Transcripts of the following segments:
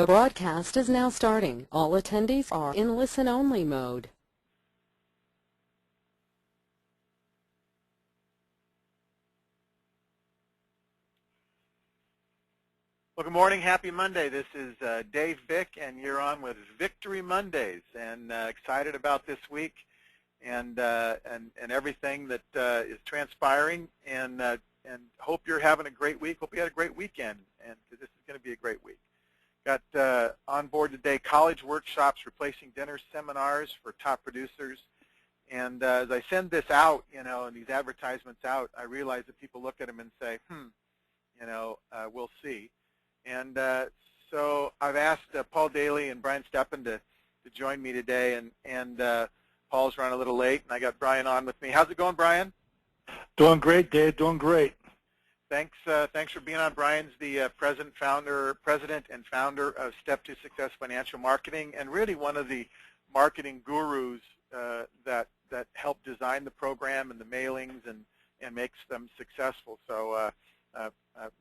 The broadcast is now starting. All attendees are in listen-only mode. Well, good morning. Happy Monday. This is Dave Vick, and you're on with Victory Mondays. And excited about this week and everything that is transpiring. And hope you're having a great week. Hope you had a great weekend, and because this is going to be a great week. Got on board today college workshops, replacing dinner seminars for top producers. And as I send this out, and these advertisements out, I realize that people look at them and say, we'll see. And so I've asked Paul Daly and Brian Steppen to join me today, and Paul's run a little late, and I got Brian on with me. How's it going, Brian? Doing great, Dave. Doing great. Thanks for being on. Brian's the president and founder of Step to Success Financial Marketing, and really one of the marketing gurus that help design the program and the mailings and makes them successful. So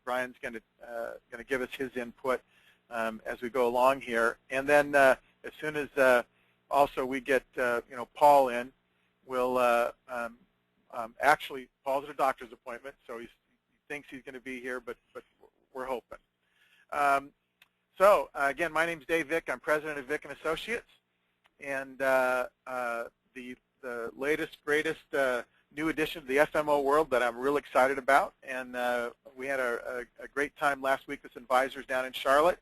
Brian's going to give us his input as we go along here, and then as soon as also we get Paul in, we'll actually Paul's at a doctor's appointment, so he thinks he's going to be here, but we're hoping. So again, my name's Dave Vick. I'm president of Vick and Associates, and the latest, greatest new addition to the FMO world that I'm real excited about. And we had a great time last week with advisors down in Charlotte.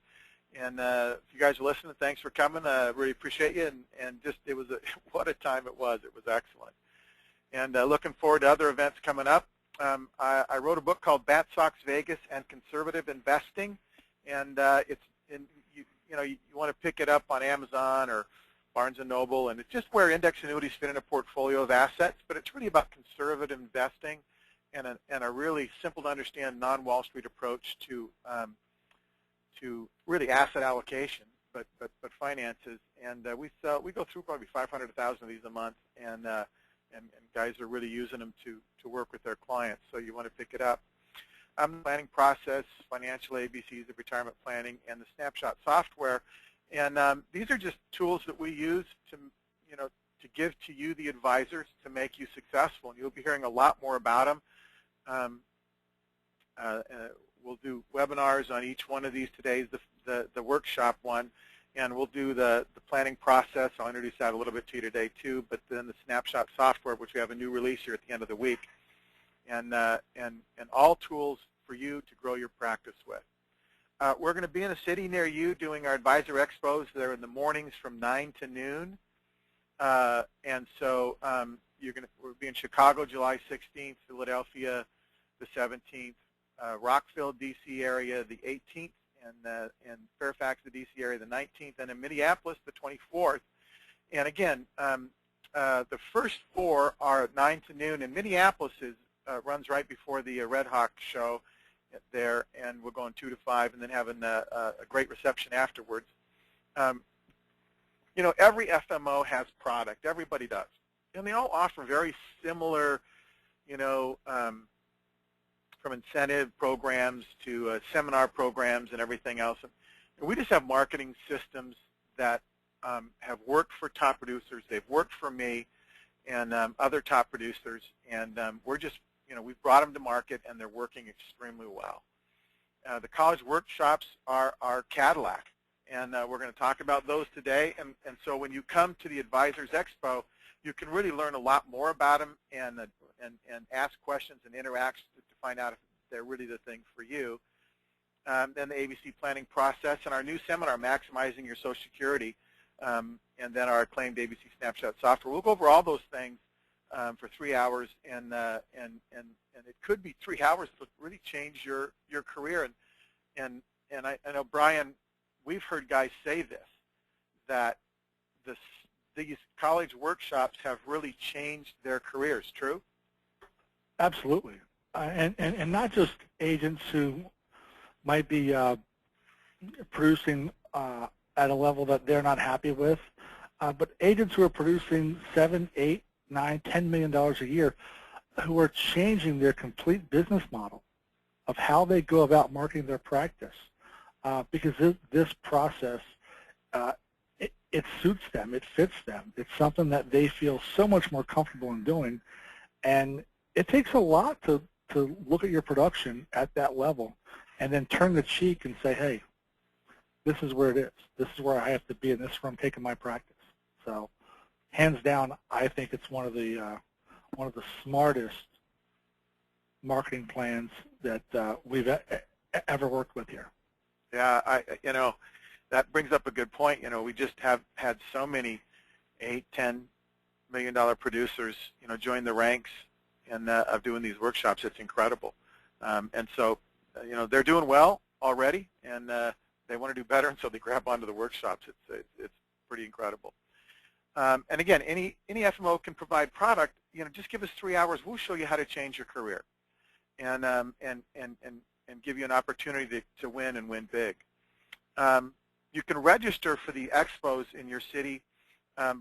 And if you guys are listening, thanks for coming. Really appreciate you. And just it was what a time it was. It was excellent. And looking forward to other events coming up. I wrote a book called Bat Sox Vegas and Conservative Investing, and you want to pick it up on Amazon or Barnes & Noble, and it's just where index annuities fit in a portfolio of assets, but it's really about conservative investing and a really simple to understand non-Wall Street approach to really asset allocation, but finances. And we go through probably 500,000 of these a month, and guys are really using them to work with their clients, so you want to pick it up. The planning process, financial ABCs of retirement planning, and the snapshot software. And these are just tools that we use to give to you, the advisors, to make you successful. And you'll be hearing a lot more about them. We'll do webinars on each one of these. Today's the workshop one, and we'll do the planning process. I'll introduce that a little bit to you today too. But then the snapshot software, which we have a new release here at the end of the week, and all tools for you to grow your practice with. We're going to be in a city near you doing our advisor expos. They're in the mornings from 9 to noon. And so we'll be in Chicago July 16th, Philadelphia the 17th, Rockville, D.C. area the 18th, and Fairfax, the D.C. area the 19th, and in Minneapolis the 24th. And again, the first four are at 9 to noon, and Minneapolis runs right before the Red Hawk show there, and we're going 2 to 5, and then having a great reception afterwards. Every FMO has product. Everybody does, and they all offer very similar, from incentive programs to seminar programs and everything else. And we just have marketing systems that have worked for top producers. They've worked for me and other top producers, and we're just we've brought them to market, and they're working extremely well. The college workshops are our Cadillac, and we're going to talk about those today. And so when you come to the Advisors Expo, you can really learn a lot more about them and ask questions and interact to find out if they're really the thing for you. Then the ABC planning process and our new seminar, Maximizing Your Social Security, and then our acclaimed ABC Snapshot software. We'll go over all those things for 3 hours, and it could be 3 hours to really change your career. And I know, Brian, we've heard guys say this, that these college workshops have really changed their careers. True? Absolutely, and not just agents who might be producing at a level that they're not happy with, but agents who are producing $7, $8, $9, $10 million a year, who are changing their complete business model of how they go about marketing their practice. because this process, it suits them, it fits them. It's something that they feel so much more comfortable in doing, and it takes a lot to look at your production at that level and then turn the cheek and say, hey, this is where it is. This is where I have to be, and this is where I'm taking my practice. So hands down, I think it's one of the smartest marketing plans that we've ever worked with here. Yeah, that brings up a good point. We just have had so many $8-10 million producers, join the ranks and of doing these workshops. It's incredible. And so, they're doing well already, and they want to do better, and so they grab onto the workshops. It's pretty incredible. And again, any FMO can provide product. Just give us 3 hours. We'll show you how to change your career, and give you an opportunity to win and win big. You can register for the expos in your city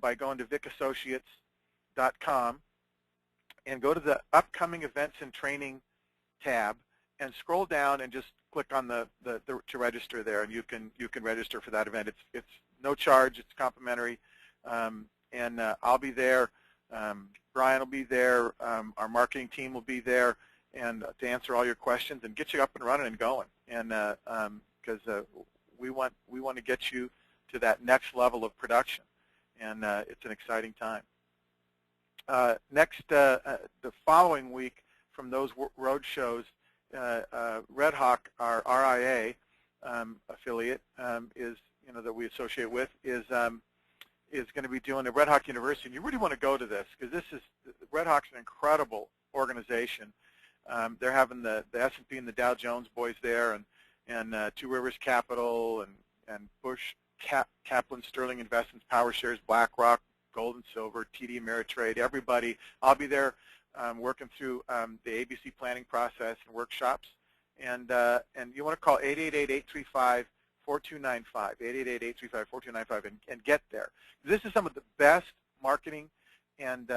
by going to vickassociates.com and go to the upcoming events and training tab and scroll down and just click on the to register there, and you can register for that event. It's no charge. It's complimentary, and I'll be there. Brian will be there. Our marketing team will be there, and to answer all your questions and get you up and running and going. And because we want to get you to that next level of production, and it's an exciting time. Next, the following week from those road shows, Red Hawk, our RIA affiliate, is that we associate with, is going to be doing a Red Hawk University, and you really want to go to this because Red Hawk's an incredible organization. They're having the S&P and the Dow Jones boys there, and Two Rivers Capital and Bush Kaplan Sterling Investments, Power Shares, BlackRock, Gold and Silver, TD Ameritrade, everybody. I'll be there working through the ABC planning process and workshops. And you want to call 888-835-4295, 888-835-4295, and get there. This is some of the best marketing and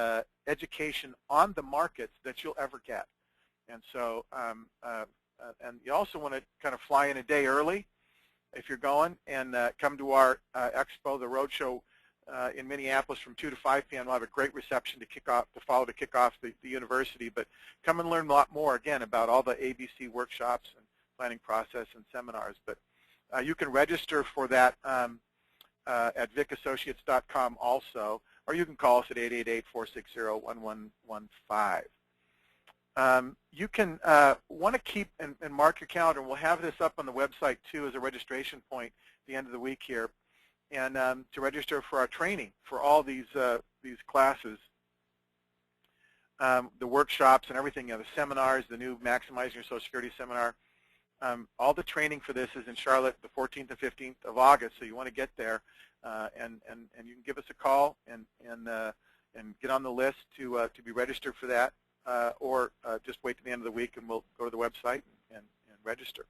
education on the markets that you'll ever get. And so, and you also want to kind of fly in a day early if you're going, and come to our expo, the roadshow in Minneapolis from 2 to 5 p.m. We'll have a great reception to kick off the university. But come and learn a lot more, again, about all the ABC workshops and planning process and seminars. But you can register for that at vickassociates.com also, or you can call us at 888-460-1115. You can want to keep and mark your calendar. We'll have this up on the website too as a registration point at the end of the week here, and to register for our training for all these classes, the workshops and everything, the seminars, the new Maximizing Your Social Security seminar. All the training for this is in Charlotte the 14th and 15th of August, so you want to get there, and you can give us a call and get on the list to be registered for that. Or just wait to the end of the week and we'll go to the website and register.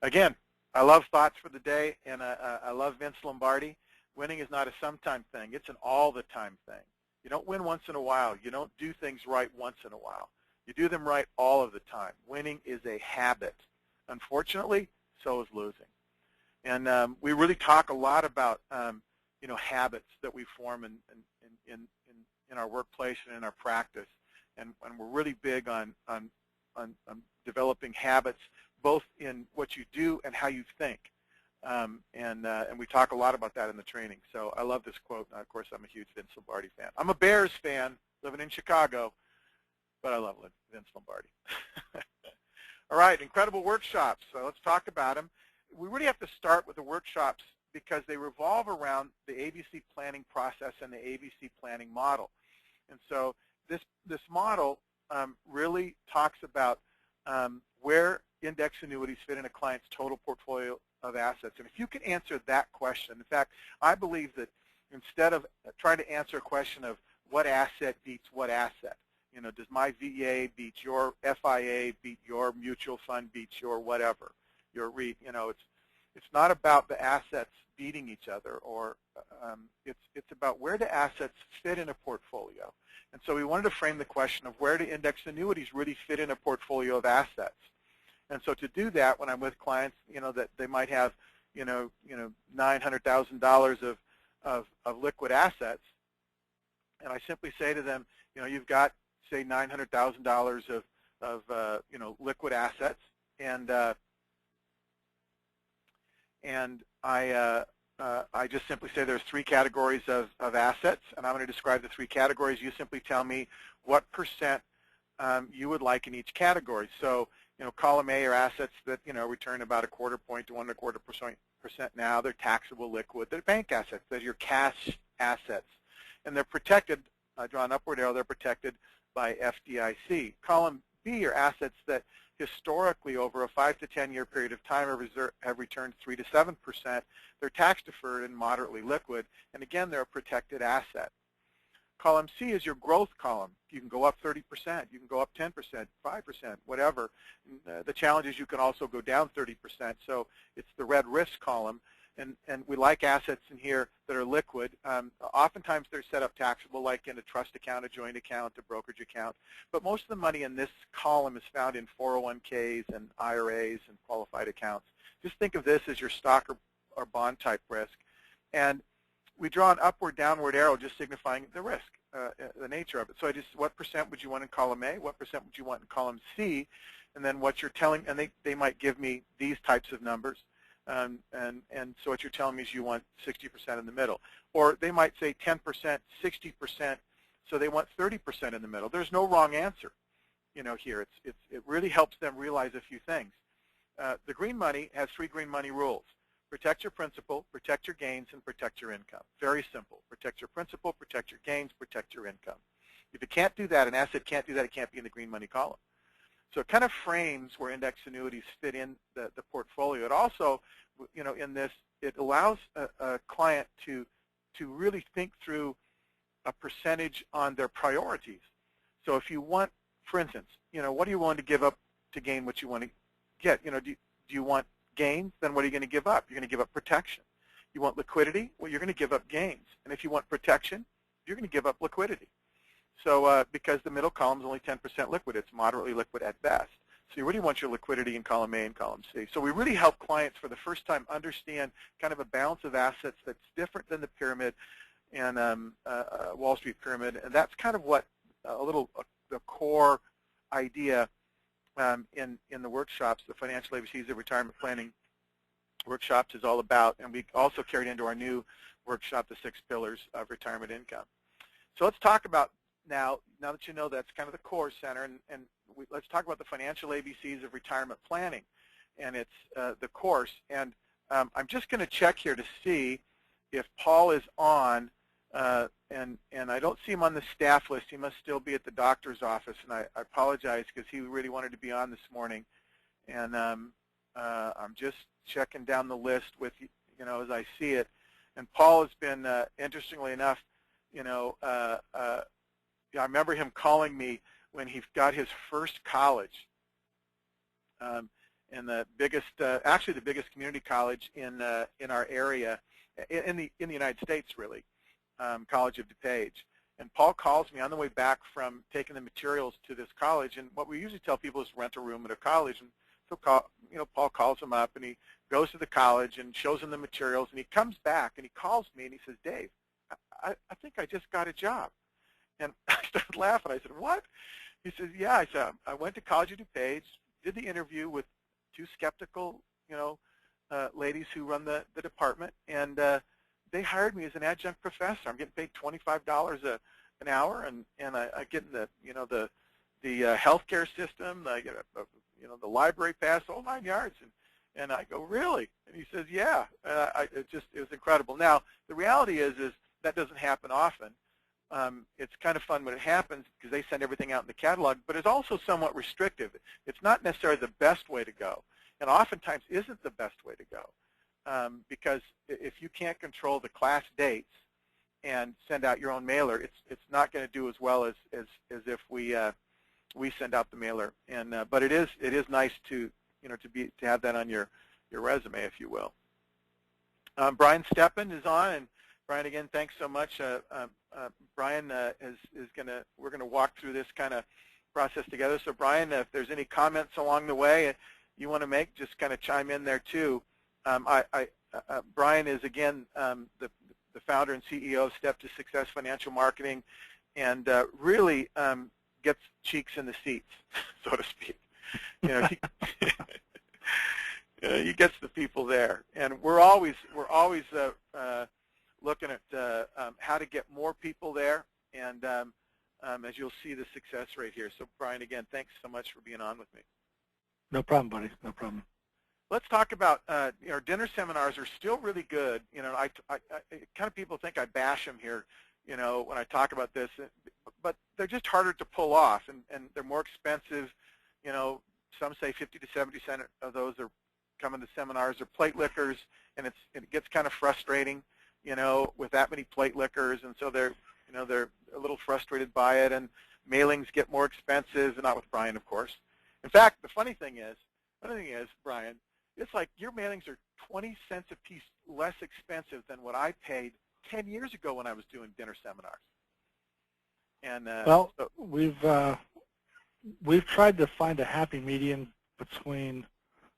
Again, I love thoughts for the day, and I love Vince Lombardi. Winning is not a sometime thing. It's an all-the-time thing. You don't win once in a while. You don't do things right once in a while. You do them right all of the time. Winning is a habit. Unfortunately, so is losing. And we really talk a lot about habits that we form in our workplace and in our practice. And we're really big on developing habits, both in what you do and how you think. And we talk a lot about that in the training. So I love this quote. Of course, I'm a huge Vince Lombardi fan. I'm a Bears fan living in Chicago, but I love Vince Lombardi. All right, incredible workshops. So let's talk about them. We really have to start with the workshops because they revolve around the ABC planning process and the ABC planning model. And so this model really talks about where index annuities fit in a client's total portfolio of assets. And if you can answer that question, in fact, I believe that instead of trying to answer a question of what asset beats what asset, does my VA beat your FIA, beat your mutual fund, beat your whatever, your REIT, it's not about the assets beating each other, or it's about where do assets fit in a portfolio. And so we wanted to frame the question of where do index annuities really fit in a portfolio of assets. And so to do that, when I'm with clients, that they might have, $900,000 of liquid assets, and I simply say to them, you've got, say, $900,000 of liquid assets, and I just simply say there's 3 categories of assets, and I'm going to describe the 3 categories. You simply tell me what percent you would like in each category. So, column A are assets that, return about 1/4 point to 1.25% now. They're taxable liquid. They're bank assets. They're your cash assets. And they're protected, I draw an upward arrow, they're protected by FDIC. Column B are assets that historically over a 5 to 10 year period of time have returned 3 to 7%. They're tax deferred and moderately liquid. And again, they're a protected asset. Column C is your growth column. You can go up 30%, you can go up 10%, 5%, whatever. The challenge is you can also go down 30%, so it's the red risk column. And we like assets in here that are liquid. Oftentimes they're set up taxable, like in a trust account, a joint account, a brokerage account. But most of the money in this column is found in 401ks and IRAs and qualified accounts. Just think of this as your stock or bond type risk. And we draw an upward, downward arrow just signifying the risk, the nature of it. So what percent would you want in column A? What percent would you want in column C? And then what you're telling, and they might give me these types of numbers. And so what you're telling me is you want 60% in the middle. Or they might say 10%, 60%, so they want 30% in the middle. There's no wrong answer, here. It really helps them realize a few things. The green money has 3 green money rules. Protect your principal, protect your gains, and protect your income. Very simple. Protect your principal, protect your gains, protect your income. If it can't do that, an asset can't do that, it can't be in the green money column. So it kind of frames where index annuities fit in the portfolio. It also, in this, it allows a client to really think through a percentage on their priorities. So if you want, for instance, what are you willing to give up to gain what you want to get? Do you want gains? Then what are you going to give up? You're going to give up protection. You want liquidity? Well, you're going to give up gains. And if you want protection, you're going to give up liquidity. So because the middle column is only 10% liquid, it's moderately liquid at best. So you really want your liquidity in column A and column C. So we really help clients for the first time understand kind of a balance of assets that's different than the pyramid and Wall Street pyramid. And that's kind of what the core idea in the workshops, the financial ABCs of retirement planning workshops is all about. And we also carried into our new workshop the 6 pillars of retirement income. So let's talk about now that you know that's kind of the core center, and let's talk about the financial ABCs of retirement planning. And it's the course. And I'm just going to check here to see if Paul is on. And I don't see him on the staff list. He must still be at the doctor's office, and I apologize because he really wanted to be on this morning. And I'm just checking down the list with as I see it. And Paul has been, interestingly enough, I remember him calling me when he got his first college, in the biggest, actually the biggest community college in our area, in the United States, really. College of DuPage. And Paul calls me on the way back from taking the materials to this college, and what we usually tell people is rent a room at a college. And so Paul calls him up, and he goes to the college and shows him the materials, and he comes back and he calls me and he says, Dave, I think I just got a job. And I started laughing. I said, what? He says, yeah. I said, I went to College of DuPage, did the interview with 2 skeptical, ladies who run the department, and they hired me as an adjunct professor. I'm getting paid $25 an hour, and I get in the healthcare system. I get the library pass, all 9 yards, and I go, really? And he says, yeah. It was incredible. Now the reality is that doesn't happen often. It's kind of fun when it happens because they send everything out in the catalog, but it's also somewhat restrictive. It's not necessarily the best way to go, and oftentimes isn't the best way to go. Because if you can't control the class dates and send out your own mailer, it's not going to do as well as if we send out the mailer. And but it is nice to to have that on your resume, if you will. Brian Steppen is on, and Brian, again, thanks so much. Brian we're gonna walk through this kind of process together. So Brian, if there's any comments along the way, you want to make, just kind of chime in there too. Brian is, again, the founder and CEO of Step to Success Financial Marketing, and really gets cheeks in the seats, so to speak. You know, he gets the people there, and we're always looking at how to get more people there, and as you'll see, the success rate here. So, Brian, again, thanks so much for being on with me. No problem, buddy. No problem. Let's talk about, you know, dinner seminars are still really good. You know, I kind of people think I bash them here, you know, when I talk about this, but they're just harder to pull off, and they're more expensive. You know, some say 50 to 70% of those are coming to seminars are plate lickers, and it gets kind of frustrating, you know, with that many plate lickers, and so they're a little frustrated by it, and mailings get more expensive, and not with Brian, of course. In fact, the funny thing is, Brian, it's like your mailings are 20 cents a piece less expensive than what I paid 10 years ago when I was doing dinner seminars. And well, so we've tried to find a happy median between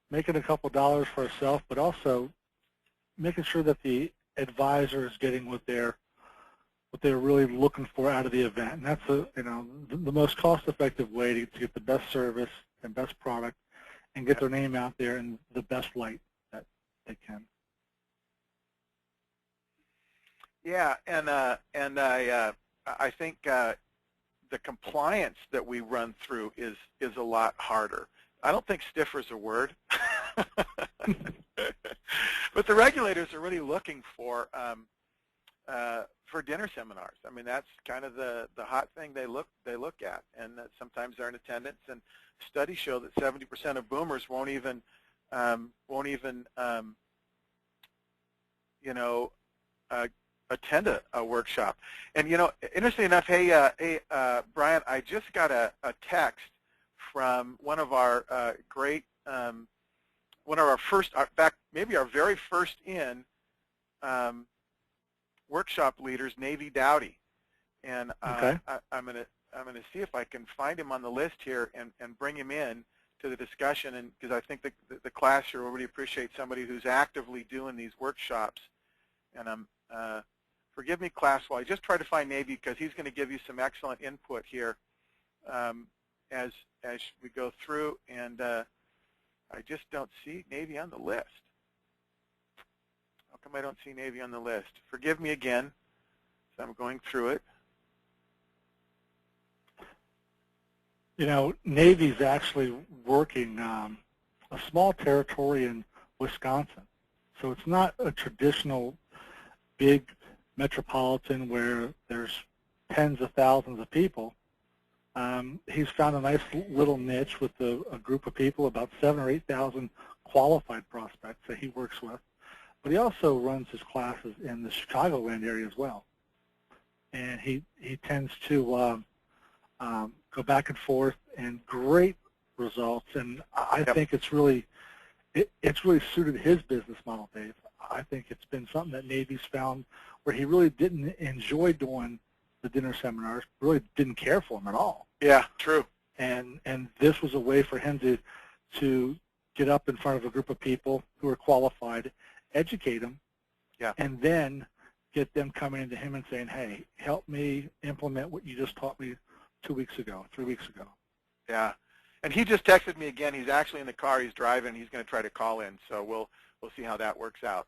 making a couple dollars for ourselves, but also making sure that the advisor is getting what they're really looking for out of the event. And that's the most cost-effective way to get the best service and best product and get their name out there in the best light that they can. Yeah, and I think the compliance that we run through is a lot harder. I don't think stiffer is a word, but the regulators are really looking for dinner seminars. I mean, that's kind of the hot thing they look at, and sometimes they're in attendance. And studies show that 70% of boomers won't even attend a workshop. And you know, interestingly enough, hey Brian, I just got a text from one of our first, in fact, maybe our very first in workshop leaders, Navy Dowdy, and okay. I'm gonna see if I can find him on the list here and bring him in to the discussion, and because I think the class here will really appreciate somebody who's actively doing these workshops. And forgive me, class, while I just try to find Navy, because he's going to give you some excellent input here as we go through, and I just don't see Navy on the list. How come I don't see Navy on the list? Forgive me again, so I'm going through it. You know, Navy's actually working a small territory in Wisconsin, so it's not a traditional big metropolitan where there's tens of thousands of people. He's found a nice little niche with a group of people, about 7,000 or 8,000 qualified prospects that he works with. But he also runs his classes in the Chicagoland area as well. And he tends to go back and forth, and great results. And I think it's really suited his business model, Dave. I think it's been something that Navy's found where he really didn't enjoy doing the dinner seminars, really didn't care for them at all. Yeah, true. And this was a way for him to get up in front of a group of people who are qualified, educate them, and then get them coming into him and saying, hey, help me implement what you just taught me 2 weeks ago, 3 weeks ago. Yeah. And he just texted me again. He's actually in the car. He's driving. He's going to try to call in. So we'll see how that works out.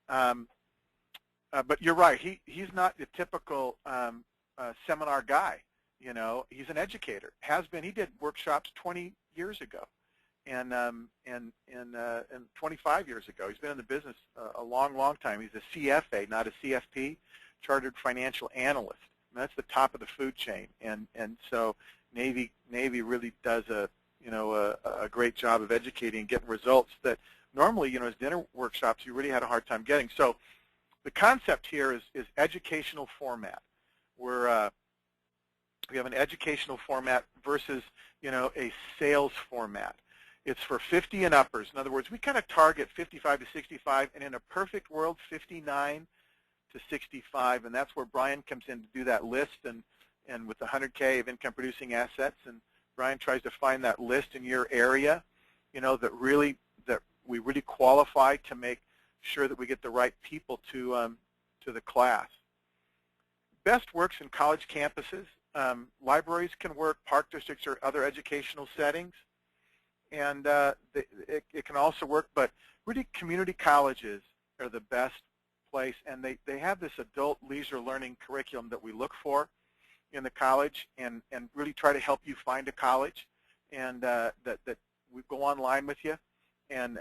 But you're right. He's not the typical seminar guy. You know, he's an educator. Has been. He did workshops 20 years ago, and 25 years ago. He's been in the business a long, long time. He's a CFA, not a CFP, Chartered Financial Analyst. And that's the top of the food chain. And so Navy really does a great job of educating and getting results that normally, as dinner workshops, you really had a hard time getting. So the concept here is educational format. We have an educational format versus, a sales format. It's for 50 and uppers. In other words, we kind of target 55 to 65, and in a perfect world, 59 to 65, and that's where Brian comes in to do that list, and with the 100K of income producing assets, and Brian tries to find that list in your area that we really qualify to make sure that we get the right people to the class. Best works in college campuses. Libraries can work, park districts, or other educational settings. And it can also work, but really community colleges are the best place, and they have this adult leisure learning curriculum that we look for in the college, and really try to help you find a college, and that we go online with you and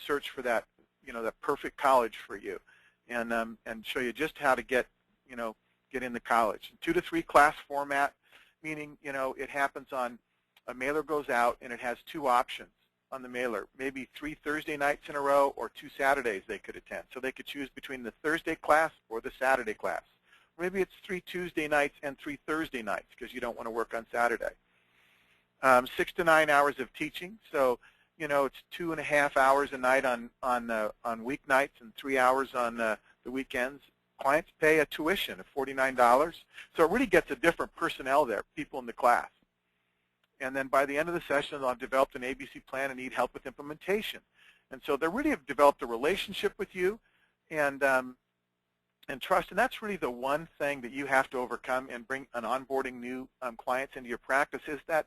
search for that, that perfect college for you, and show you just how to get into college. 2 to 3 class format, meaning it happens on a mailer goes out and it has 2 options on the mailer, maybe 3 Thursday nights in a row or 2 Saturdays they could attend. So they could choose between the Thursday class or the Saturday class. Maybe it's 3 Tuesday nights and 3 Thursday nights because you don't want to work on Saturday. 6 to 9 hours of teaching. So it's 2.5 hours a night on weeknights and 3 hours on the weekends. Clients pay a tuition of $49. So it really gets a different personnel there, people in the class. And then by the end of the session, they'll have developed an ABC plan and need help with implementation. And so they really have developed a relationship with you and trust. And that's really the one thing that you have to overcome and bring an onboarding new clients into your practice is that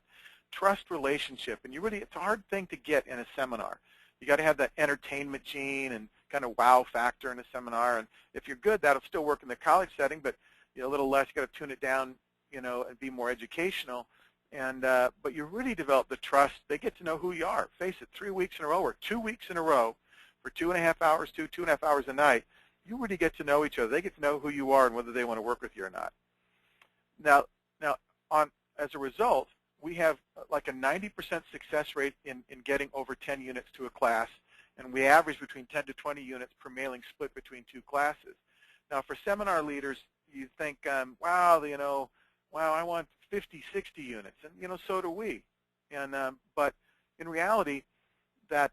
trust relationship. And it's a hard thing to get in a seminar. You got to have that entertainment gene and kind of wow factor in a seminar. And if you're good, that'll still work in the college setting, but a little less. You got to tune it down, and be more educational. And but you really develop the trust. They get to know who you are. Face it, 3 weeks in a row or 2 weeks in a row for 2.5 hours, 2.5 hours a night, you really get to know each other. They get to know who you are and whether they want to work with you or not. Now, as a result, we have like a 90% success rate in getting over 10 units to a class, and we average between 10 to 20 units per mailing split between 2 classes. Now, for seminar leaders, you think, wow, I want 50, 60 units, and so do we. And but in reality, that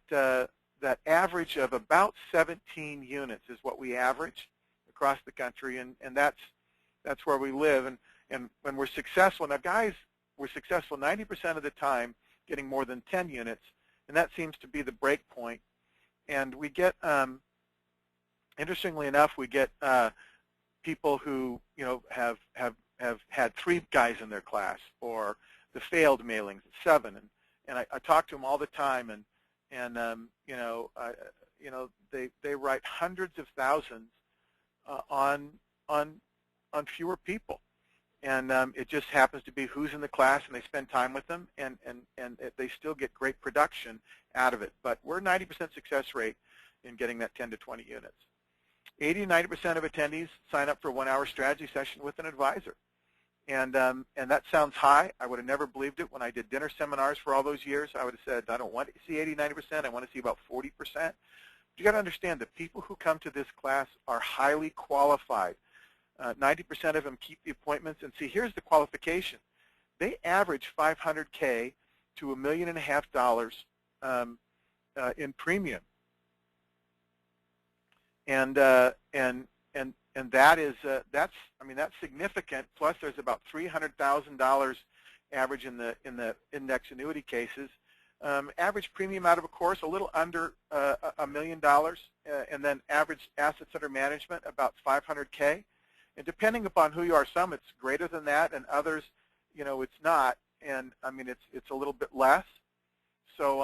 average of about 17 units is what we average across the country, and that's where we live. And when we're successful, now guys, we're successful 90% of the time, getting more than 10 units, and that seems to be the break point. And we get, interestingly enough, we get people who have had 3 guys in their class, or the failed mailings at 7, and I talk to them all the time, and they write hundreds of thousands on fewer people, and it just happens to be who's in the class, and they spend time with them, and they still get great production out of it. But we're 90% success rate in getting that 10 to 20 units. 80 to 90% of attendees sign up for a 1-hour strategy session with an advisor. And that sounds high. I would have never believed it when I did dinner seminars for all those years. I would have said, I don't want to see 80, 90%. I want to see about 40%. You got to understand that people who come to this class are highly qualified. 90% of them keep the appointments. And see, here's the qualification. They average $500K to $1.5 million in premium. And that is that's significant. Plus, there's about $300,000 average in the index annuity cases. Average premium out of a course a little under $1 million, and then average assets under management about $500K. And depending upon who you are, some it's greater than that, and others, it's not. And it's a little bit less. So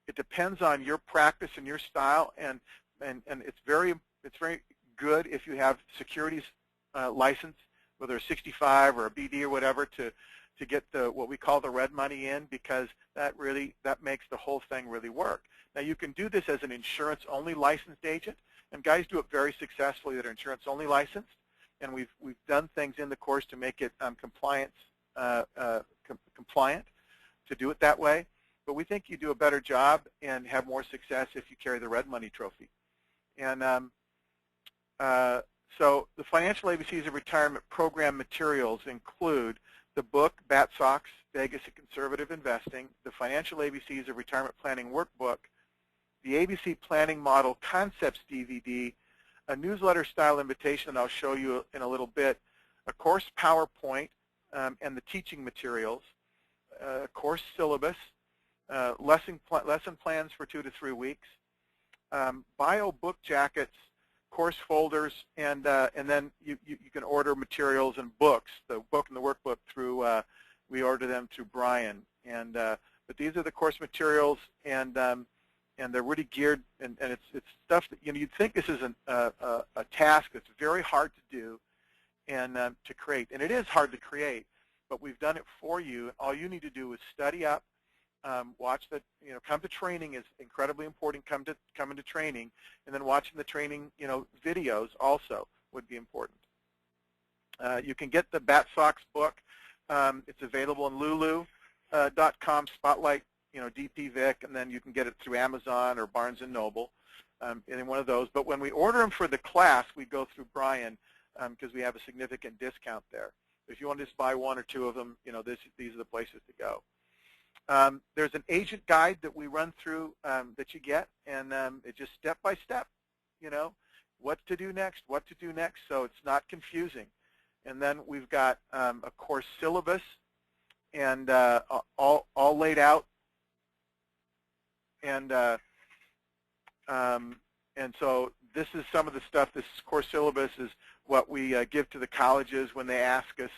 it depends on your practice and your style, and it's very good if you have securities license, whether a 65 or a BD or whatever, to get what we call the red money in, because that makes the whole thing really work. Now, you can do this as an insurance-only licensed agent, and guys do it very successfully that are insurance-only licensed, and we've done things in the course to make it compliant to do it that way. But we think you do a better job and have more success if you carry the red money trophy. And so the Financial ABCs of Retirement program materials include the book, Bat Sox, Vegas and Conservative Investing, the Financial ABCs of Retirement Planning Workbook, the ABC Planning Model Concepts DVD, a newsletter-style invitation that I'll show you in a little bit, a course PowerPoint, and the teaching materials, course syllabus, lesson plans for 2 to 3 weeks, bio book jackets, course folders, and then you can order materials and books, the book and the workbook through, we order them through Brian. And but these are the course materials, and they're really geared, and it's stuff that, you'd think this is a task that's very hard to do and to create, and it is hard to create, but we've done it for you. All you need to do is study up, watch the, come to training is incredibly important. Come into training, and then watching the training, videos also would be important. You can get the Bat Sox book. It's available in Lulu.com, Spotlight, DP Vick, and then you can get it through Amazon or Barnes & Noble, any one of those. But when we order them for the class, we go through Brian because we have a significant discount there. If you want to just buy 1 or 2 of them, these are the places to go. There's an agent guide that we run through that you get, and it's just step by step, what to do next, so it's not confusing. And then we've got a course syllabus, and all laid out, and so this is some of the stuff. This course syllabus is what we give to the colleges when they ask us,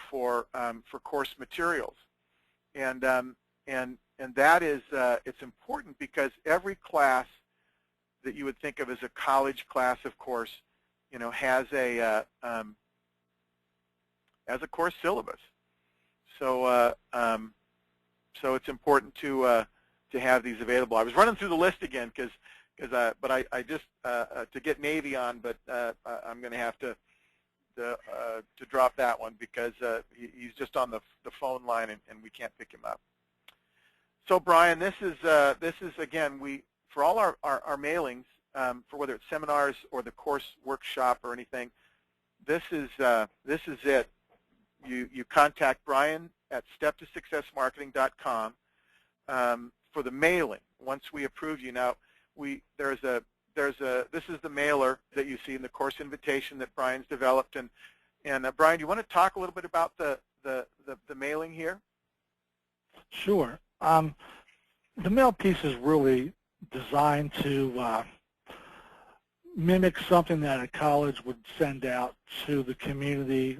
for course materials. And that is it's important because every class that you would think of as a college class, of course, has a course syllabus. So so it's important to have these available. I was running through the list again but I just to get Navy on, but I'm going to have to drop that one because he's just on the phone line and we can't pick him up. So Brian, this is again, for all our mailings, for whether it's seminars or the course workshop or anything, this is it. You contact Brian at steptosuccessmarketing.com for the mailing. Once we approve you, now this is the mailer that you see in the course invitation that Brian's developed. And Brian, do you want to talk a little bit about the mailing here? Sure. The mail piece is really designed to mimic something that a college would send out to the community,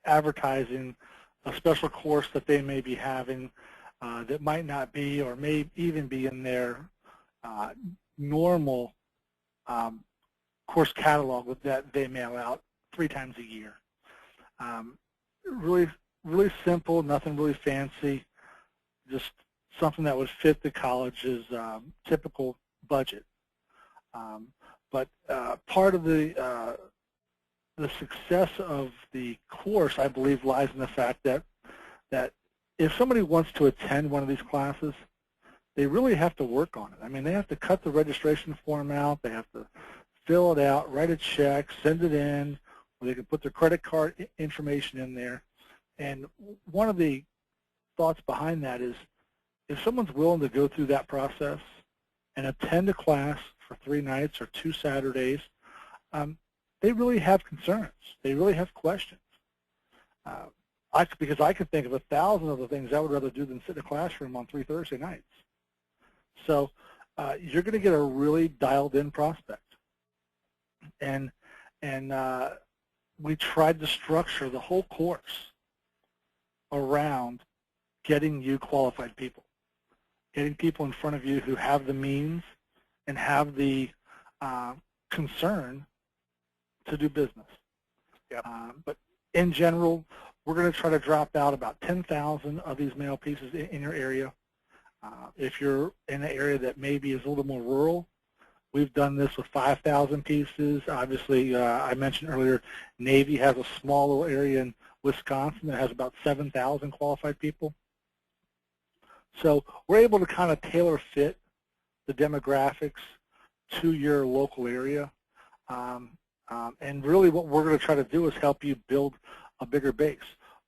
advertising a special course that they may be having that might not be, or may even be in their normal course catalog that they mail out 3 times a year. Really simple, nothing really fancy, just something that would fit the college's typical budget. But part of the success of the course, I believe, lies in the fact that if somebody wants to attend one of these classes, they really have to work on it. I mean, they have to cut the registration form out, they have to fill it out, write a check, send it in, or they can put their credit card information in there. And one of the thoughts behind that is, if someone's willing to go through that process and attend a class for 3 nights or 2 Saturdays, they really have concerns. They really have questions. Because I could think of 1,000 other things I would rather do than sit in a classroom on 3 Thursday nights. So you're going to get a really dialed-in prospect. And we tried to structure the whole course around getting you qualified people, getting people in front of you who have the means and have the concern to do business. Yep. But in general, we're going to try to drop out about 10,000 of these mail pieces in your area. If you're in an area that maybe is a little more rural, we've done this with 5,000 pieces. Obviously, I mentioned earlier, Navy has a small little area in Wisconsin that has about 7,000 qualified people. So we're able to kind of tailor fit the demographics to your local area. And really what we're going to try to do is help you build a bigger base.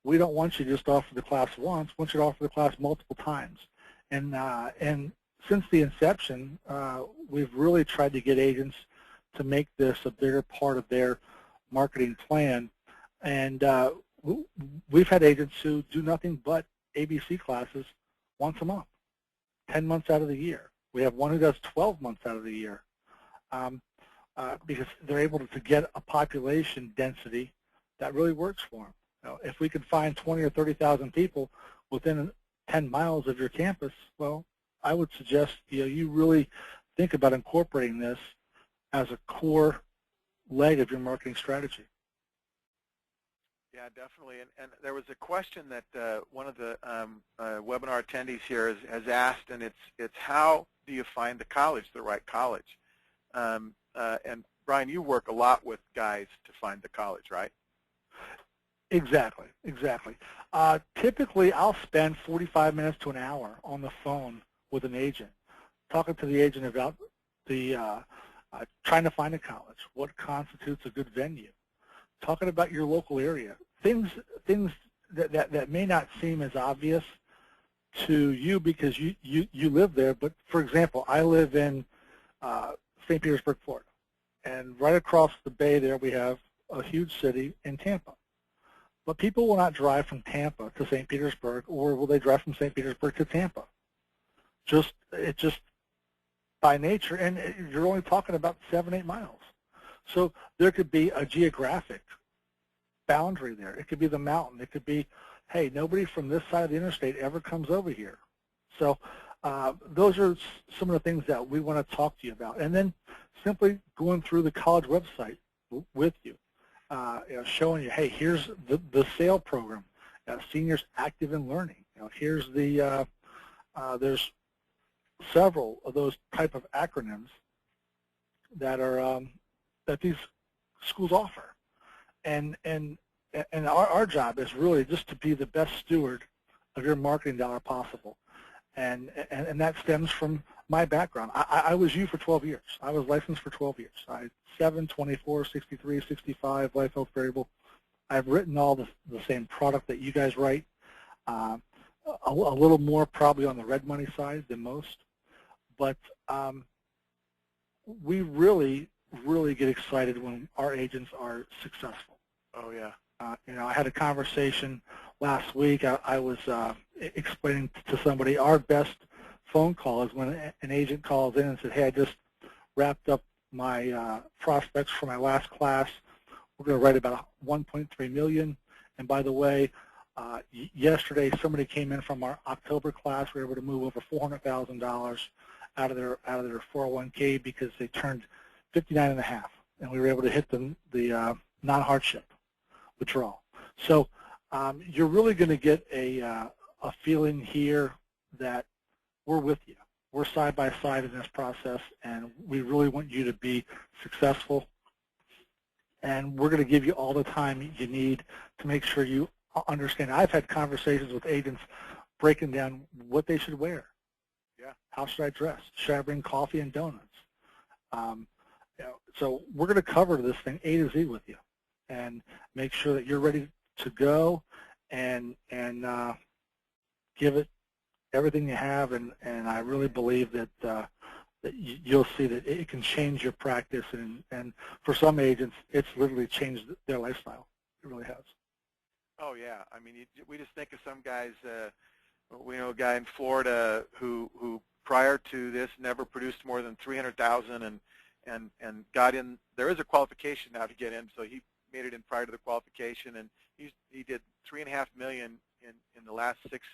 We don't want you to just offer the class once. We want you to offer the class multiple times. And since the inception, we've really tried to get agents to make this a bigger part of their marketing plan. And we've had agents who do nothing but ABC classes once a month, 10 months out of the year. We have one who does 12 months out of the year because they're able to get a population density that really works for them. You know, if we could find 20 or 30,000 people within 10 miles of your campus, well, I would suggest you really think about incorporating this as a core leg of your marketing strategy. Yeah, definitely. And there was a question that one of the webinar attendees here has asked, and it's how do you find the right college? And Brian, you work a lot with guys to find the college, right? Exactly. Typically, I'll spend 45 minutes to an hour on the phone with an agent, talking to the agent about the trying to find a college, what constitutes a good venue, talking about your local area, things that may not seem as obvious to you because you live there. But for example, I live in St. Petersburg, Florida, and right across the bay there we have a huge city in Tampa. But people will not drive from Tampa to St. Petersburg, or will they drive from St. Petersburg to Tampa? It's just by nature, and you're only talking about 7-8 miles. So there could be a geographic boundary there. It could be the mountain. It could be, hey, nobody from this side of the interstate ever comes over here. So those are some of the things that we want to talk to you about. And then simply going through the college website with you, showing you, hey, here's the SAIL program, Seniors Active in Learning. Here's the, there's several of those type of acronyms that are that these schools offer, and our job is really just to be the best steward of your marketing dollar possible, and that stems from my background. I was you for 12 years. I was licensed for 12 years. 7, 24, 63, 65, life health variable. I've written all the same product that you guys write, a little more probably on the red money side than most. But we really get excited when our agents are successful. Oh, yeah. I had a conversation last week. I was explaining to somebody our best phone call is when an agent calls in and says, hey, I just wrapped up my prospects for my last class. We're going to write about 1.3 million. And by the way, yesterday somebody came in from our October class. We were able to move over $400,000 out of their 401k because they turned 59.5, and we were able to hit the non-hardship withdrawal. So you're really going to get a feeling here that we're with you. We're side by side in this process, and we really want you to be successful. And we're going to give you all the time you need to make sure you understand. I've had conversations with agents breaking down what they should wear. Yeah. How should I dress? Should I bring coffee and donuts? So we're going to cover this thing A to Z with you, and make sure that you're ready to go and give it everything you have. And I really believe that that you'll see that it can change your practice. And for some agents, it's literally changed their lifestyle. It really has. Oh yeah. I mean, we just think of some guys. We know a guy in Florida who prior to this never produced more than 300,000 and got in. There is a qualification now to get in, so he made it in prior to the qualification, and he did $3.5 million in the last 6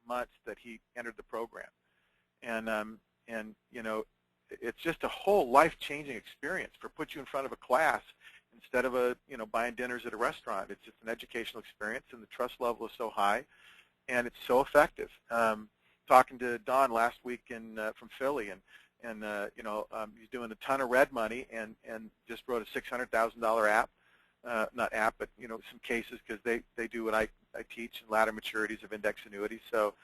months that he entered the program, and it's just a whole life-changing experience. For put you in front of a class instead of buying dinners at a restaurant. It's just an educational experience, and the trust level is so high, and it's so effective. Talking to Don last week from Philly, and he's doing a ton of red money, and just wrote a $600,000 app, not app, but some cases, because they do what I teach in ladder maturities of index annuities. So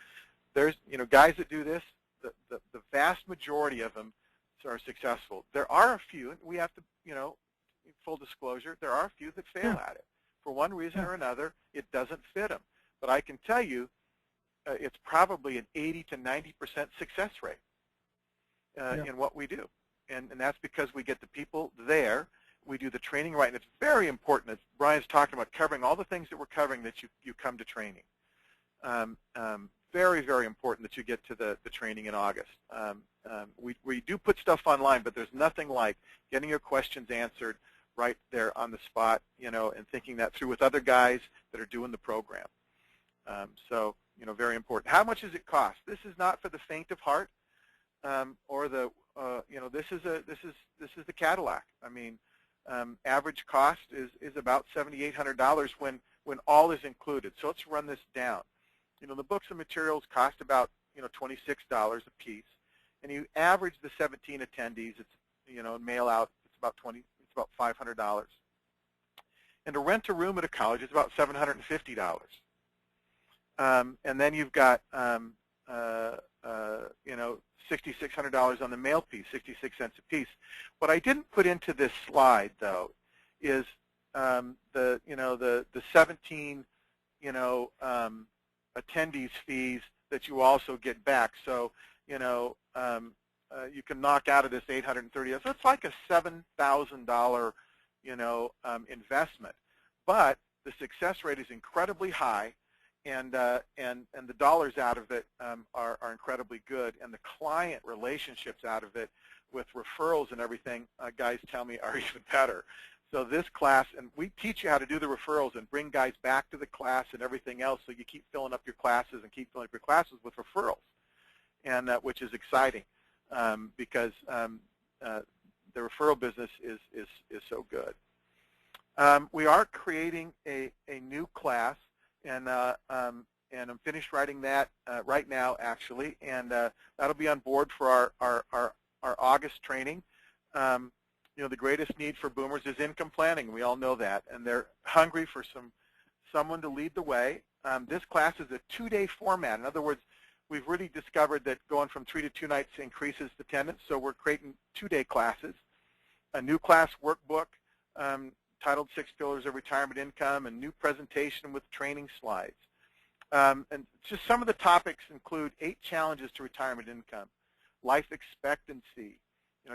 there's guys that do this. The vast majority of them are successful. There are a few, and we have to full disclosure, there are a few that fail at it for one reason or another. It doesn't fit them, but I can tell you it's probably an 80 to 90% success rate in what we do, and that's because we get the people there. we do the training right, and it's very important, as Brian's talking about, covering all the things that we're covering that you come to training. Very, very important that you get to the training in August. We do put stuff online, but there's nothing like getting your questions answered right there on the spot, and thinking that through with other guys that are doing the program. So, very important. How much does it cost? This is not for the faint of heart, or the, this is the Cadillac. I mean, average cost is about $7,800 when all is included. So let's run this down. The books and materials cost about, $26 a piece, and you average the 17 attendees. It's, mail out. It's about $500. And to rent a room at a college is about $750. And then you've got, $6,600 on the mail piece, 66 cents a piece. What I didn't put into this slide, though, is the 17, attendees fees that you also get back. So, you can knock out of this $830. So it's like a $7,000, investment. But the success rate is incredibly high, and the dollars out of it are incredibly good, and the client relationships out of it with referrals and everything, guys tell me, are even better. So this class, and we teach you how to do the referrals and bring guys back to the class and everything else, so you keep filling up your classes and keep filling up your classes with referrals, and which is exciting because the referral business is so good. We are creating a new class, and I'm finished writing that right now, actually, and that'll be on board for our August training. The greatest need for boomers is income planning. We all know that, and they're hungry for someone to lead the way. This class is a 2-day format. In other words, we've really discovered that going from 3 to 2 nights increases attendance, so we're creating 2-day classes. A new class workbook titled 6 Pillars of Retirement Income, and new presentation with training slides. And just some of the topics include 8 challenges to retirement income, life expectancy,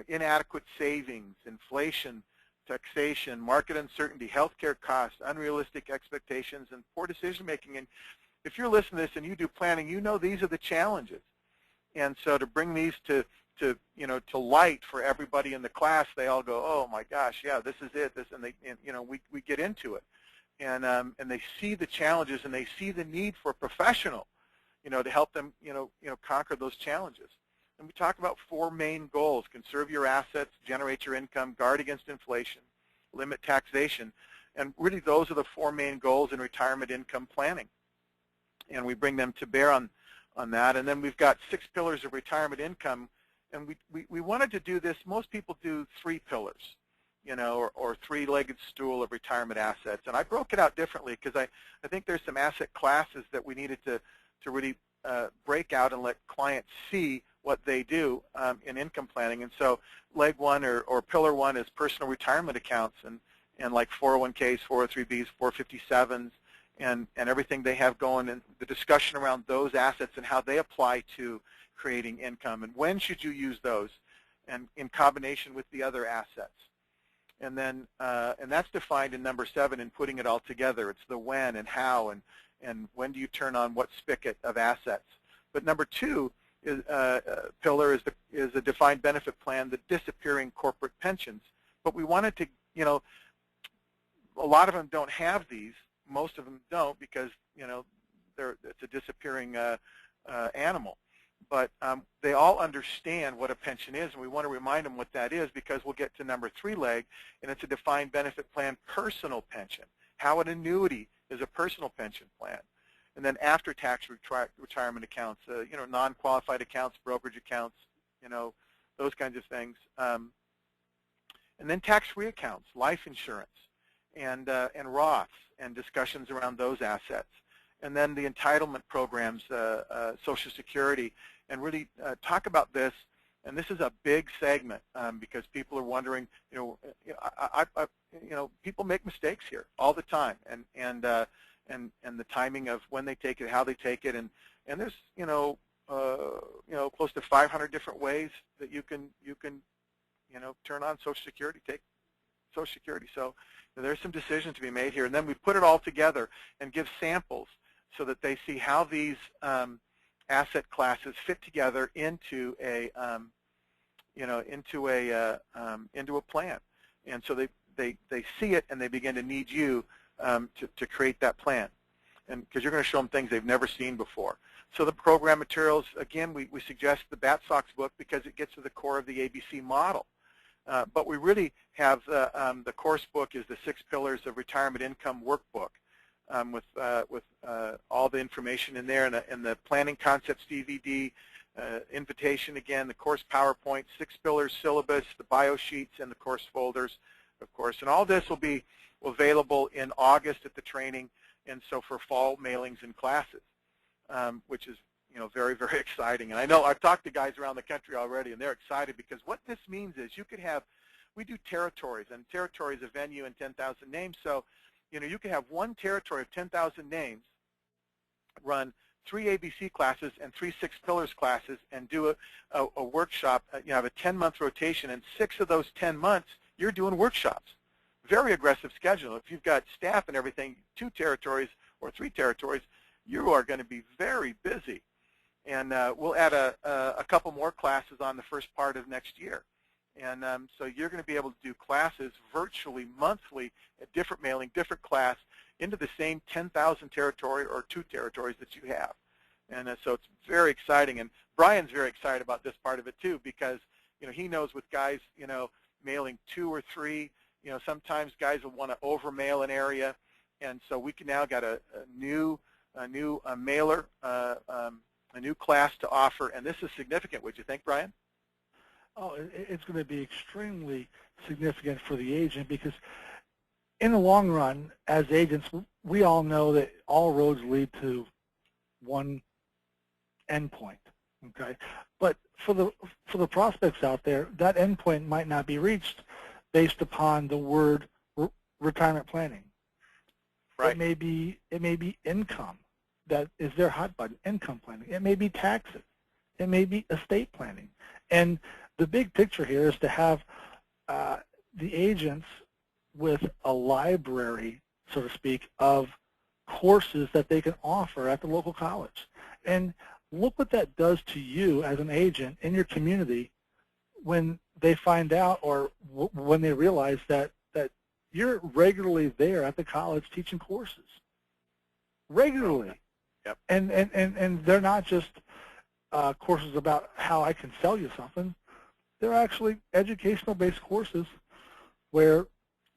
inadequate savings, inflation, taxation, market uncertainty, healthcare costs, unrealistic expectations, and poor decision making. And if you're listening to this and you do planning, these are the challenges. And so to bring these to light for everybody in the class, they all go, oh my gosh, yeah, this is it. We get into it, and they see the challenges, and they see the need for a professional, to help them, conquer those challenges. And we talk about 4 main goals: conserve your assets, generate your income, guard against inflation, limit taxation. And really those are the 4 main goals in retirement income planning. And we bring them to bear on that. And then we've got 6 pillars of retirement income. And we wanted to do this. Most people do 3 pillars, or 3-legged stool of retirement assets. And I broke it out differently because I think there's some asset classes that we needed to really break out and let clients see what they do in income planning. And so leg 1 or pillar 1 is personal retirement accounts, and like 401ks, 403bs, 457s, and everything they have going, and the discussion around those assets and how they apply to creating income, and when should you use those, and in combination with the other assets. And then and that's defined in number 7 in putting it all together. It's the when and how, and when do you turn on what spigot of assets. But number 2 is pillar is a defined benefit plan, the disappearing corporate pensions. But we wanted to, a lot of them don't have these. Most of them don't because, it's a disappearing animal. But they all understand what a pension is, and we want to remind them what that is, because we'll get to number 3 leg, and it's a defined benefit plan personal pension, how an annuity is a personal pension plan. And then after-tax retirement accounts, non-qualified accounts, brokerage accounts, those kinds of things. And then tax-free accounts, life insurance, and Roths, and discussions around those assets. And then the entitlement programs, Social Security, and really talk about this. And this is a big segment because people are wondering, people make mistakes here all the time, and the timing of when they take it, how they take it, and there's close to 500 different ways that you can turn on Social Security, take Social Security. So there's some decisions to be made here. And then we put it all together and give samples so that they see how these asset classes fit together into a into a plan. And so they see it and they begin to need you to create that plan. And because you're going to show them things they've never seen before. So the program materials, again, we suggest the Bat Sox book because it gets to the core of the ABC model. But we really have the course book is the 6 Pillars of Retirement Income workbook with all the information in there, and the Planning Concepts DVD, invitation again, the course PowerPoint, 6 Pillars syllabus, the bio sheets, and the course folders, of course. And all this will be available in August at the training, and so for fall mailings and classes, which is very, very exciting. And I know I've talked to guys around the country already, and they're excited because what this means is you could have, we do territories, and territory is a venue and 10,000 names. So, you can have one territory of 10,000 names, run 3 ABC classes and 3 6 Pillars classes, and do a workshop. You have a 10-month rotation, and 6 of those 10 months you're doing workshops. Very aggressive schedule. If you've got staff and everything, 2 territories or 3 territories, you are going to be very busy. And we'll add a couple more classes on the first part of next year. And so you're going to be able to do classes virtually monthly at different mailing, different class, into the same 10,000 territory or 2 territories that you have. And so it's very exciting. And Brian's very excited about this part of it too, because he knows with guys mailing 2 or 3, sometimes guys will want to over-mail an area. And so we can now got a new mailer, a new class to offer, and this is significant. Would you think, Brian? Oh, it's going to be extremely significant for the agent because in the long run, as agents, we all know that all roads lead to one endpoint, okay? But for the prospects out there, that endpoint might not be reached based upon the word retirement planning. Right. It may be income. That is their hot button, income planning. It may be taxes. It may be estate planning. And the big picture here is to have the agents with a library, so to speak, of courses that they can offer at the local college. And look what that does to you as an agent in your community when they find out or when they realize that you're regularly there at the college teaching courses. Regularly. Yep. And they're not just courses about how I can sell you something. They're actually educational-based courses where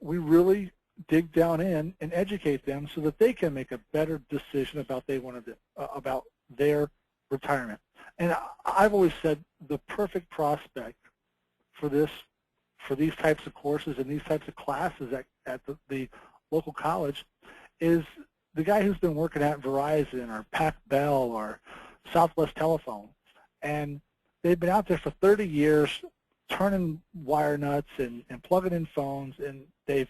we really dig down in and educate them so that they can make a better decision about about their retirement. And I've always said the perfect prospect for these types of courses and these types of classes at the local college is the guy who's been working at Verizon or Pac Bell or Southwest Telephone, and they've been out there for 30 years turning wire nuts and plugging in phones, and they've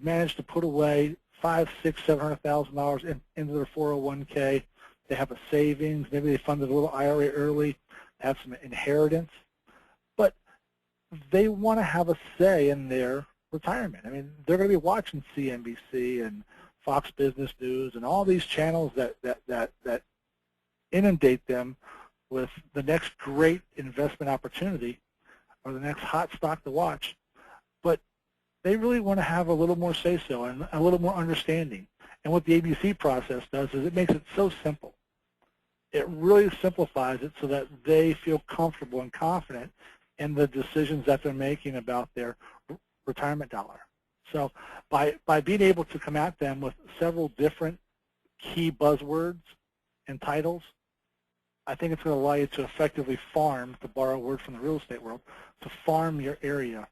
managed to put away $500,000, $600,000, $700,000 into their 401k. They have a savings. Maybe they funded a little IRA early, have some inheritance, but they want to have a say in their retirement. I mean, they're going to be watching CNBC and Fox Business News and all these channels that inundate them with the next great investment opportunity or the next hot stock to watch. But they really want to have a little more say-so and a little more understanding. And what the ABC process does is it makes it so simple. It really simplifies it so that they feel comfortable and confident in the decisions that they're making about their retirement dollar. So by being able to come at them with several different key buzzwords and titles, I think it's going to allow you to effectively farm, to borrow a word from the real estate world, to farm your area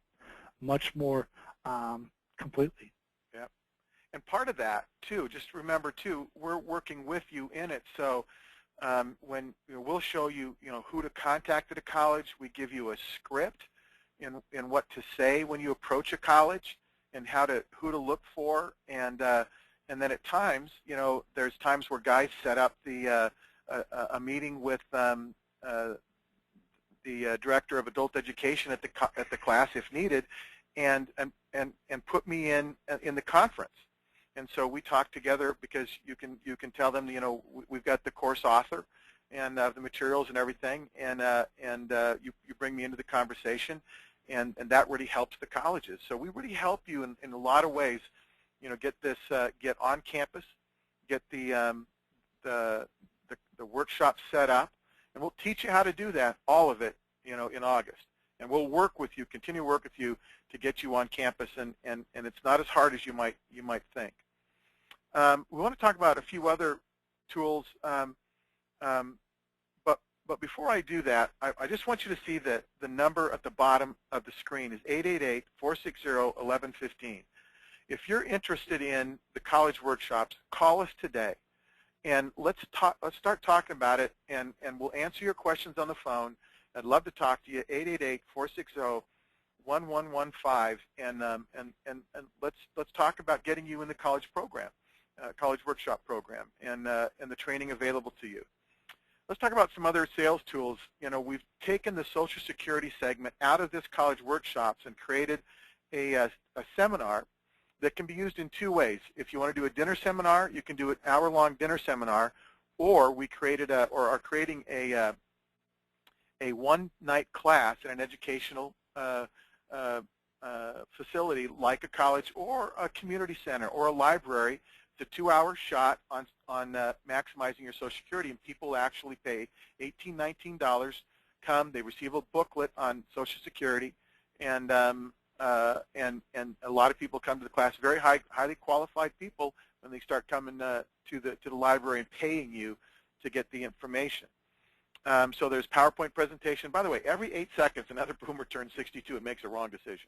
much more completely. Yep. And part of that, too, just remember, too, we're working with you in it. So when we'll show you, who to contact at a college, we give you a script in what to say when you approach a college and who to look for. And then at times, there's times where guys set up a meeting with the director of adult education at the class if needed, and put me in the conference. And so we talk together because you can tell them, we've got the course author and the materials and everything, and you bring me into the conversation, and that really helps the colleges. So we really help you in a lot of ways, get on campus, get the workshop set up, and we'll teach you how to do that, all of it, in August. And we'll work with you, continue to work with you to get you on campus, and it's not as hard as you might think. We want to talk about a few other tools, but before I do that, I just want you to see that the number at the bottom of the screen is 888-460-1115. If you're interested in the college workshops, call us today, and let's start talking about it, and we'll answer your questions on the phone. I'd love to talk to you. 888-460-1115, and let's talk about getting you in the college program, college workshop program, and the training available to you. Let's talk about some other sales tools. We've taken the Social Security segment out of this college workshops and created a seminar that can be used in two ways. If you want to do a dinner seminar, you can do an hour-long dinner seminar, or we created are creating a one-night class in an educational facility like a college or a community center or a library. It's a 2-hour shot on maximizing your Social Security, and people actually pay $18, $19, come, they receive a booklet on Social Security, and a lot of people come to the class, very highly qualified people, when they start coming to the library and paying you to get the information. So there's PowerPoint presentation. By the way, every 8 seconds another boomer turns 62 and makes a wrong decision.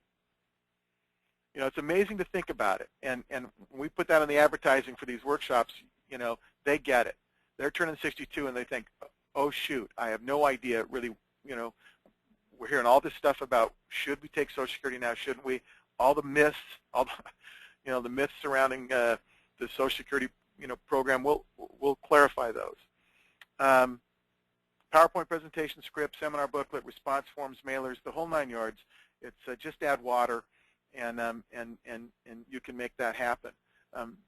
It's amazing to think about it. And when we put that on the advertising for these workshops, they get it. They're turning 62 and they think, oh shoot, I have no idea really, we're hearing all this stuff about should we take Social Security now, shouldn't we? All the myths, the myths surrounding the Social Security, program. We'll clarify those. PowerPoint presentation, script, seminar booklet, response forms, mailers, the whole 9 yards. It's just add water, and you can make that happen.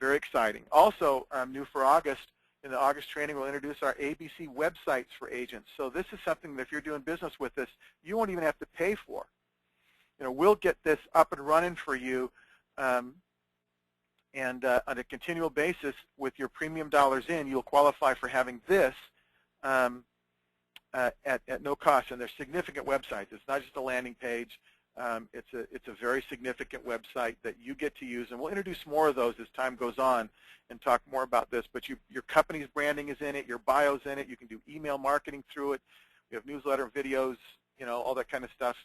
Very exciting. Also, new for August, in the August training, we'll introduce our ABC websites for agents. So this is something that if you're doing business with us, you won't even have to pay for. We'll get this up and running for you, and on a continual basis with your premium dollars in, you'll qualify for having this at no cost. And they're significant websites. It's not just a landing page. It's a very significant website that you get to use, and we'll introduce more of those as time goes on and talk more about this. But your company's branding is in it, your bio's in it, you can do email marketing through it, we have newsletter videos, all that kind of stuff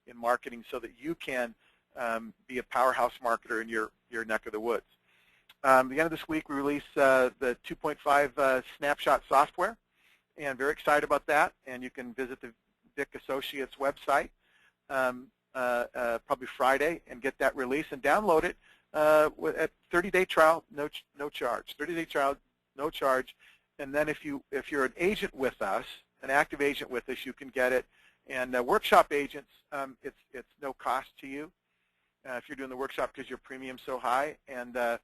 in marketing so that you can be a powerhouse marketer in your neck of the woods. At the end of this week, we release the 2.5 snapshot software, and very excited about that, and you can visit the Vick Associates website probably Friday and get that release and download it at 30-day trial, no charge. 30-day trial, no charge. And then if you're an agent with us, an active agent with us, you can get it. And workshop agents, it's no cost to you if you're doing the workshop because your premium's so high. And for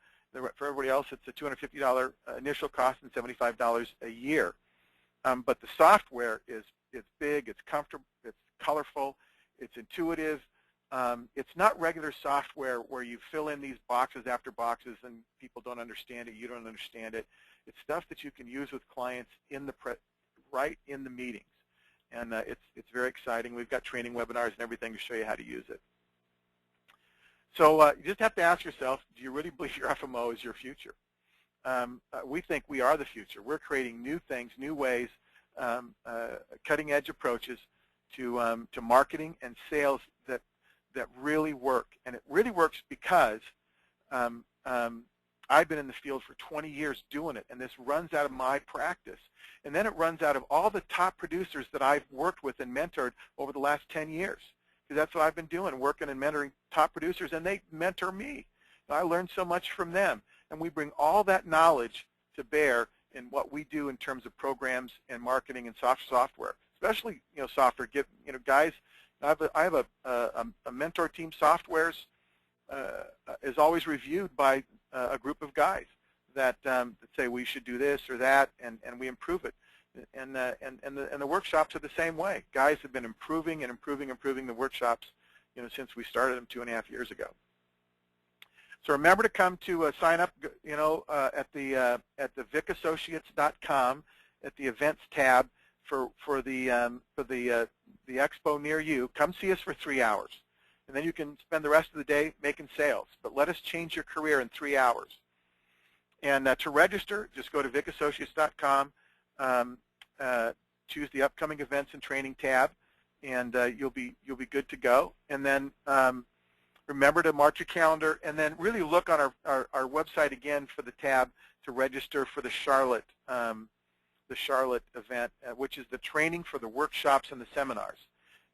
everybody else, it's a $250 initial cost and $75 a year. But the software is big, it's comfortable, it's colorful, it's intuitive. It's not regular software where you fill in these boxes after boxes and people don't understand it, you don't understand it. It's stuff that you can use with clients right in the meetings. And it's very exciting. We've got training webinars and everything to show you how to use it. So you just have to ask yourself, do you really believe your FMO is your future? We think we are the future. We're creating new things, new ways, cutting-edge approaches to marketing and sales that really work. And it really works because I've been in the field for 20 years doing it, and this runs out of my practice. And then it runs out of all the top producers that I've worked with and mentored over the last 10 years. Because that's what I've been doing, working and mentoring top producers, and they mentor me. And I learned so much from them. And we bring all that knowledge to bear in what we do in terms of programs and marketing and software. Especially, software. Guys, I have a mentor team. Softwares is always reviewed by a group of guys that say we should do this or that, and we improve it. And the workshops are the same way. Guys have been improving and improving the workshops, since we started them 2.5 years ago. So remember to come to sign up, at the vickassociates.com at the events tab for the expo near you. Come see us for 3 hours, and then you can spend the rest of the day making sales. But let us change your career in 3 hours. And to register, just go to vickassociates.com, choose the upcoming events and training tab, and you'll be good to go. And then remember to mark your calendar, and then really look on our website again for the tab to register for the Charlotte event, which is the training for the workshops and the seminars.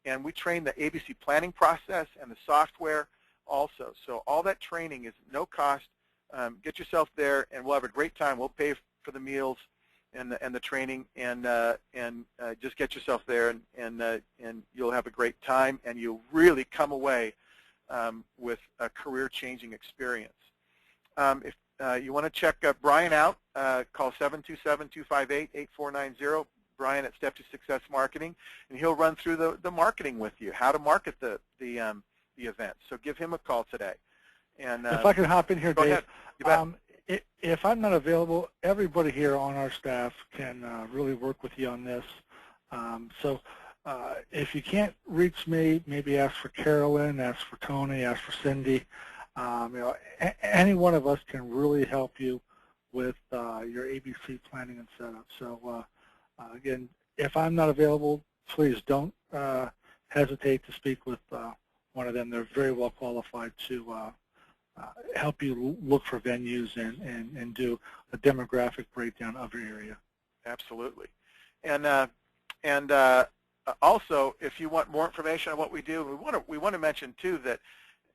And we train the ABC planning process and the software also. So all that training is no cost. Get yourself there, and we'll have a great time. We'll pay for the meals and the training, and just get yourself there, and you'll have a great time, and you'll really come away with a career-changing experience. If you want to check Brian out, call 727-258-8490, Brian at Step to Success Marketing, and he'll run through the marketing with you, how to market the event. So give him a call today. And if I can hop in here, go Dave. ahead. You bet. If I'm not available, everybody here on our staff can really work with you on this. So if you can't reach me, maybe ask for Carolyn, ask for Tony, ask for Cindy. Any one of us can really help you with your ABC planning and setup. So again, if I'm not available, please don't hesitate to speak with one of them. They're very well qualified to help you look for venues and do a demographic breakdown of your area. Absolutely. And also, if you want more information on what we do, we want to mention too that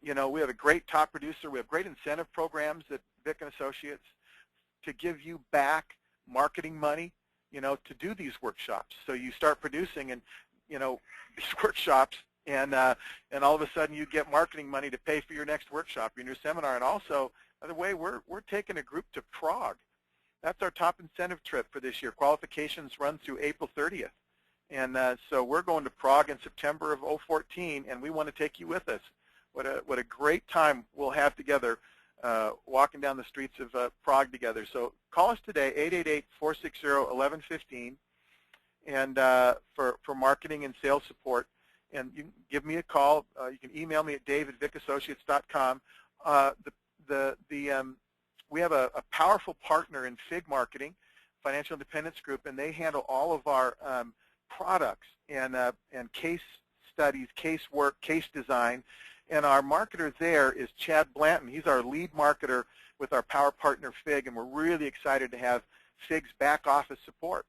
we have a great top producer. We have great incentive programs at Vick and Associates to give you back marketing money, to do these workshops. So you start producing, and these workshops, and all of a sudden you get marketing money to pay for your next workshop, your new seminar. And also, by the way, we're taking a group to Prague. That's our top incentive trip for this year. Qualifications run through April 30th. And so we're going to Prague in September of 2014, and we want to take you with us. What a great time we'll have together walking down the streets of Prague together. So call us today, 888-460-1115, and for marketing and sales support. And you can give me a call. You can email me at dave@vickassociates.com. We have a powerful partner in FIG Marketing, Financial Independence Group, and they handle all of our products and case studies, case work, case design. And our marketer there is Chad Blanton. He's our lead marketer with our power partner FIG, and we're really excited to have FIG's back office support.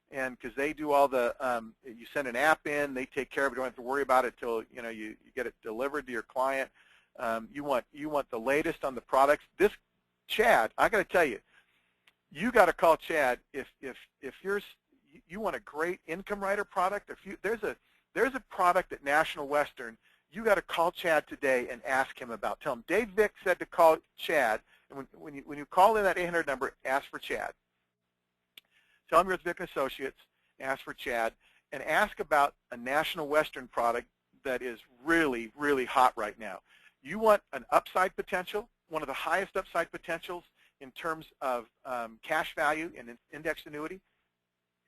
And because they do all the, you send an app in, they take care of it. You don't have to worry about it till you get it delivered to your client. You want the latest on the products. This Chad, I got to tell you, you got to call Chad if you want a great income writer product. There's a product at National Western, you got to call Chad today and ask him about. Tell him Dave Vick said to call Chad, and when you call in that 800 number, ask for Chad. Tell him you're with Vick Associates, ask for Chad, and ask about a National Western product that is really, really hot right now. You want an upside potential, one of the highest upside potentials in terms of cash value and indexed annuity,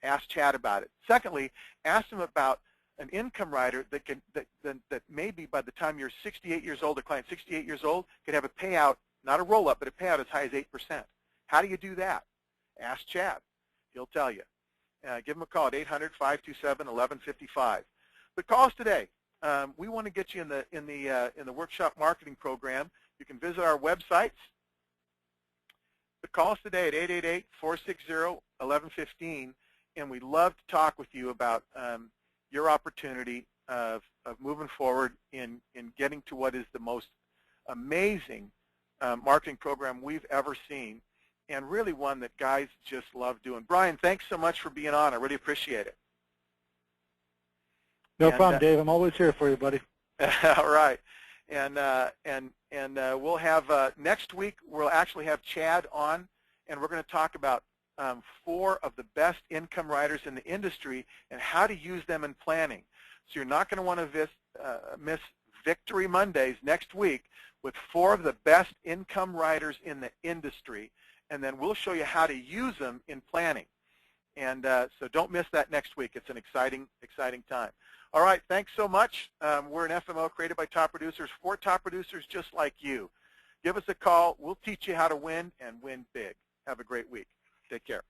ask Chad about it. Secondly, ask him about an income rider that maybe by the time you're 68 years old, a client 68 years old, could have a payout, not a roll-up, but a payout as high as 8%. How do you do that? Ask Chad. He'll tell you. Give him a call at 800-527-1155. But call us today. We want to get you in the workshop marketing program. You can visit our websites. But call us today at 888-460-1115, and we'd love to talk with you about your opportunity of moving forward in getting to what is the most amazing marketing program we've ever seen, and really one that guys just love doing. Brian, thanks so much for being on. I really appreciate it. No problem, Dave. I'm always here for you, buddy. All right. And we'll have, next week, we'll actually have Chad on, and we're going to talk about 4 of the best income writers in the industry and how to use them in planning. So you're not going to want to miss Victory Mondays next week with 4 of the best income writers in the industry, and then we'll show you how to use them in planning. And so don't miss that next week. It's an exciting time. All right, thanks so much. We're an FMO created by top producers for top producers just like you. Give us a call. We'll teach you how to win and win big. Have a great week. Take care.